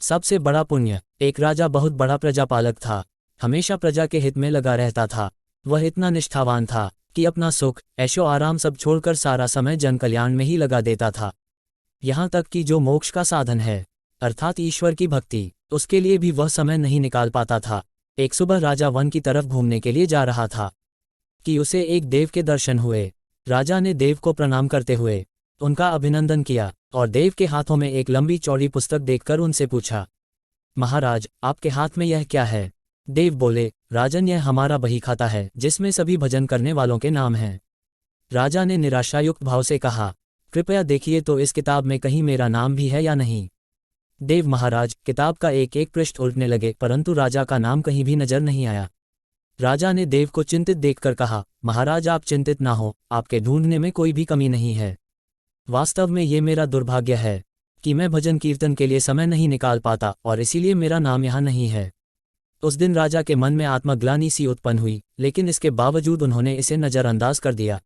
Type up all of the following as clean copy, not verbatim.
सबसे बड़ा पुण्य। एक राजा बहुत बड़ा प्रजापालक था, हमेशा प्रजा के हित में लगा रहता था। वह इतना निष्ठावान था कि अपना सुख, ऐशो आराम सब छोड़कर सारा समय जन कल्याण में ही लगा देता था। यहाँ तक कि जो मोक्ष का साधन है, अर्थात ईश्वर की भक्ति, उसके लिए भी वह समय नहीं निकाल पाता था। एक सुबह राजा वन की तरफ घूमने के लिए जा रहा था कि उसे एक देव के दर्शन हुए। राजा ने देव को प्रणाम करते हुए उनका अभिनंदन किया और देव के हाथों में एक लंबी चौड़ी पुस्तक देखकर उनसे पूछा, महाराज, आपके हाथ में यह क्या है? देव बोले, राजन, यह हमारा बही खाता है जिसमें सभी भजन करने वालों के नाम हैं। राजा ने निराशायुक्त भाव से कहा, कृपया देखिए तो इस किताब में कहीं मेरा नाम भी है या नहीं। देव महाराज किताब का एक एक पृष्ठ उल्टने लगे, परंतु राजा का नाम कहीं भी नजर नहीं आया। राजा ने देव को चिंतित देखकर कहा, महाराज, आप चिंतित ना हो, आपके ढूंढने में कोई भी कमी नहीं है। वास्तव में ये मेरा दुर्भाग्य है कि मैं भजन कीर्तन के लिए समय नहीं निकाल पाता और इसीलिए मेरा नाम यहाँ नहीं है। उस दिन राजा के मन में आत्मग्लानि सी उत्पन्न हुई, लेकिन इसके बावजूद उन्होंने इसे नज़रअंदाज कर दिया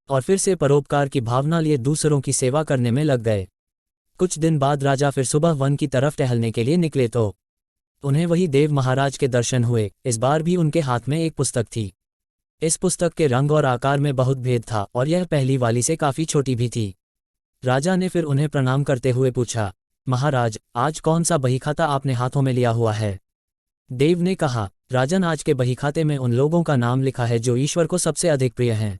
और फिर से परोपकार की भावना लिए दूसरों की सेवा करने में लग गए। कुछ दिन बाद राजा फिर सुबह वन की तरफ टहलने के लिए निकले तो उन्हें वही देव महाराज के दर्शन हुए। इस बार भी उनके हाथ में एक पुस्तक थी। इस पुस्तक के रंग और आकार में बहुत भेद था और यह पहली वाली से काफ़ी छोटी भी थी। राजा ने फिर उन्हें प्रणाम करते हुए पूछा, महाराज, आज कौन सा बहीखाता आपने हाथों में लिया हुआ है? देव ने कहा, राजन, आज के बहीखाते में उन लोगों का नाम लिखा है जो ईश्वर को सबसे अधिक प्रिय हैं।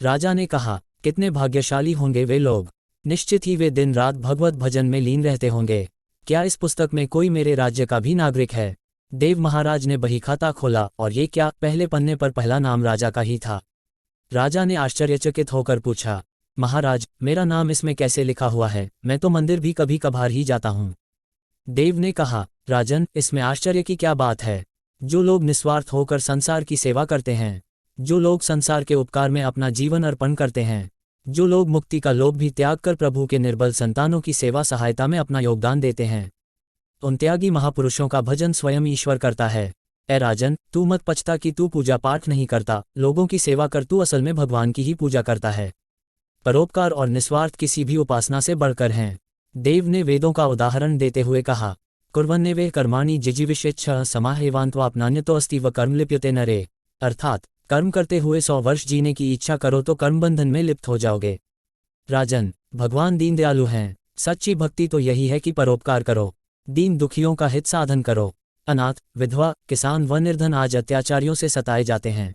राजा ने कहा, कितने भाग्यशाली होंगे वे लोग, निश्चित ही वे दिन रात भगवत भजन में लीन रहते होंगे। क्या इस पुस्तक में कोई मेरे राज्य का भी नागरिक है? देव महाराज ने बहीखाता खोला और ये क्या, पहले पन्ने पर पहला नाम राजा का ही था। राजा ने आश्चर्यचकित होकर पूछा, महाराज, मेरा नाम इसमें कैसे लिखा हुआ है? मैं तो मंदिर भी कभी कभार ही जाता हूँ। देव ने कहा, राजन, इसमें आश्चर्य की क्या बात है? जो लोग निस्वार्थ होकर संसार की सेवा करते हैं, जो लोग संसार के उपकार में अपना जीवन अर्पण करते हैं, जो लोग मुक्ति का लोभ भी त्याग कर प्रभु के निर्बल संतानों की सेवा सहायता में अपना योगदान देते हैं, उन त्यागी महापुरुषों का भजन स्वयं ईश्वर करता है। ए राजन, तू मत पछता कि तू पूजा पाठ नहीं करता, लोगों की सेवा कर, तू असल में भगवान की ही पूजा करता है। परोपकार और निस्वार्थ किसी भी उपासना से बढ़कर हैं। देव ने वेदों का उदाहरण देते हुए कहा, कुर्वन्नेवे कर्माणि जिजीविषेच्छः समाहेवान्त्वापनान्यतो अस्ति व कर्म लिप्यते नरे, अर्थात कर्म करते हुए 100 वर्ष जीने की इच्छा करो तो कर्म बंधन में लिप्त हो जाओगे। राजन, भगवान दीन दयालु हैं। सच्ची भक्ति तो यही है कि परोपकार करो, दीन दुखियों का हित साधन करो। अनाथ, विधवा, किसान व निर्धन आज अत्याचारियों से सताए जाते हैं,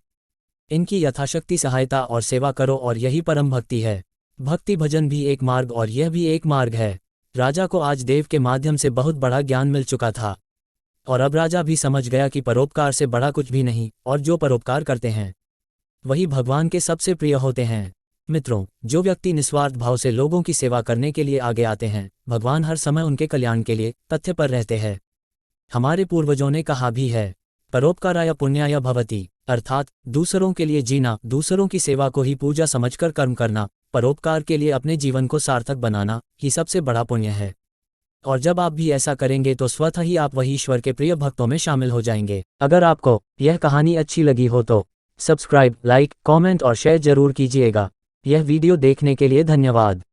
इनकी यथाशक्ति सहायता और सेवा करो और यही परम भक्ति है। भक्ति भजन भी एक मार्ग और यह भी एक मार्ग है। राजा को आज देव के माध्यम से बहुत बड़ा ज्ञान मिल चुका था और अब राजा भी समझ गया कि परोपकार से बड़ा कुछ भी नहीं और जो परोपकार करते हैं वही भगवान के सबसे प्रिय होते हैं। मित्रों, जो व्यक्ति निस्वार्थ भाव से लोगों की सेवा करने के लिए आगे आते हैं, भगवान हर समय उनके कल्याण के लिए तथ्य पर रहते हैं। हमारे पूर्वजों ने कहा भी है, परोपकाराय पुण्याय भवति, अर्थात दूसरों के लिए जीना, दूसरों की सेवा को ही पूजा समझकर कर्म करना, परोपकार के लिए अपने जीवन को सार्थक बनाना ही सबसे बड़ा पुण्य है। और जब आप भी ऐसा करेंगे तो स्वतः ही आप वही ईश्वर के प्रिय भक्तों में शामिल हो जाएंगे। अगर आपको यह कहानी अच्छी लगी हो तो सब्सक्राइब, लाइक, कमेंट और शेयर जरूर कीजिएगा। यह वीडियो देखने के लिए धन्यवाद।